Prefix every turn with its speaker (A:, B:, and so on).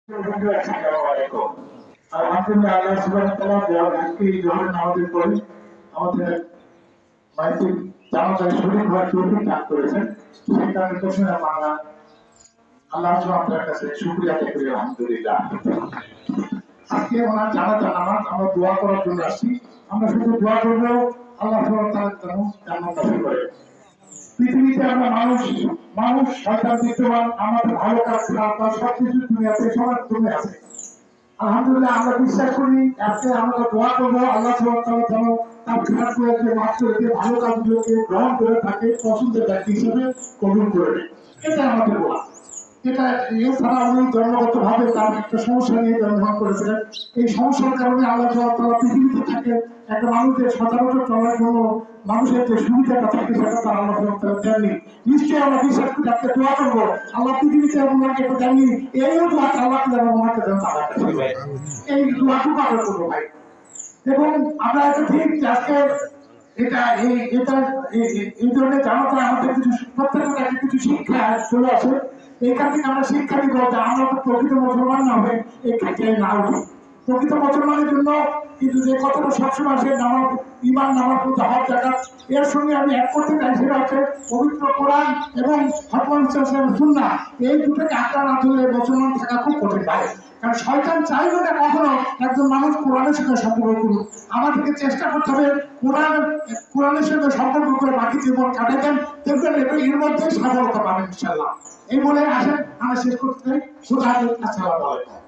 A: আলহামদুলিল্লাহ আল্লাহ সুবহানাহু ওয়া তাআলা আজকে এই জোহরের নামাজের পরে আমাদের মাইসির জানাজায় শরীর হওয়ার তৌফিক দান করেছেন। সেই কারণে প্রথমে আমরা আল্লাহ সুবহানাহু ওয়া তাআলার কাছে শুকরিয়া আদায় করি আলহামদুলিল্লাহ। আজকে ওনার জানাজা নামাজ আমরা দোয়া করার জন্য আসছি। আমরা শুধু দোয়া করব আল্লাহ সুবহানাহু ওয়া তাআলা যেন জান্নাত নসিব করে। পৃথিবীতে আমরা মানুষ শয়তান বিদ্যমান, আমাদের ভালো কাজ খারাপ কাজ সবকিছু দুনিয়াতে সবার জন্য আছে। আলহামদুলিল্লাহ আমরা বিশ্বাস করি আজকে আমরা দোয়া করবো আল্লাহ সুবহানাহু ওয়া তাআলা যেন তার খারাপগুলোকে মাফ করে দিয়ে ভালো কাজগুলোকে গ্রহণ করে তাকে পছন্দের ব্যক্তি হিসেবে কবুল করে নেয়। এটা আমাদের দোয়া। এটা এছাড়া উনি জন্মগত ভাবে তার একটা সমস্যা নিয়ে জন্মগ্রহণ করেছিলেন। এই সমস্যার কারণে আল্লাহ সুবহানাহু ওয়া তাআলা পৃথিবীতে থাকে একটা মানুষের সচরাচর চলার জন্য মানুষের যে সুবিধাটা থাকে সেটা তার আল্লাহ সুবহানাহু ওয়া তাআলা দেননি। নিশ্চয়ই আমরা বিশ্বাস করি আজকে দোয়া করবো আল্লাহ পৃথিবীতে ওনাকে একটু দেননি, এইও দোয়া আল্লাহ যেন ওনাকে যেন তার কাছে এই দোয়াটুকু আমরা করবো ভাই। এবং আমরা এটা ঠিক আজকে এই ধরনের জানাতে আমাদের কিছু প্রত্যেকের কাছে কিছু শিক্ষা চলে আসে। এখান থেকে আমরা শিক্ষা দিব যে আমরা প্রকৃত মুসলমান না হয়ে এই খাঁচায় না উঠি। প্রকৃত মুসলমানের জন্য কিন্তু যে কথাটা সবসময় আসে নামাজ ইমান নামাজ হক জাকাত, এর সঙ্গে আমি এক করতে চাই সেটা হচ্ছে পবিত্র কোরআন এবং সুন্নাহ। এই দুটোকে আঁকড়া না ধরলে মুসলমান থাকা খুব কঠিন ভাই। কারণ শয়তান চাইবে না কখনো একজন মানুষ কোরআনের সঙ্গে সম্পর্ক করুক। আমাদেরকে চেষ্টা করতে হবে কোরআনের সঙ্গে সম্পর্ক করে বাকি জীবন কাটাতেন, দেখবেন এর মধ্যে সাফল্যতা পাবেন ইনশাআল্লাহ। এই বলে আসেন আমরা শেষ করতে চাই। আসসালামু আলাইকুম।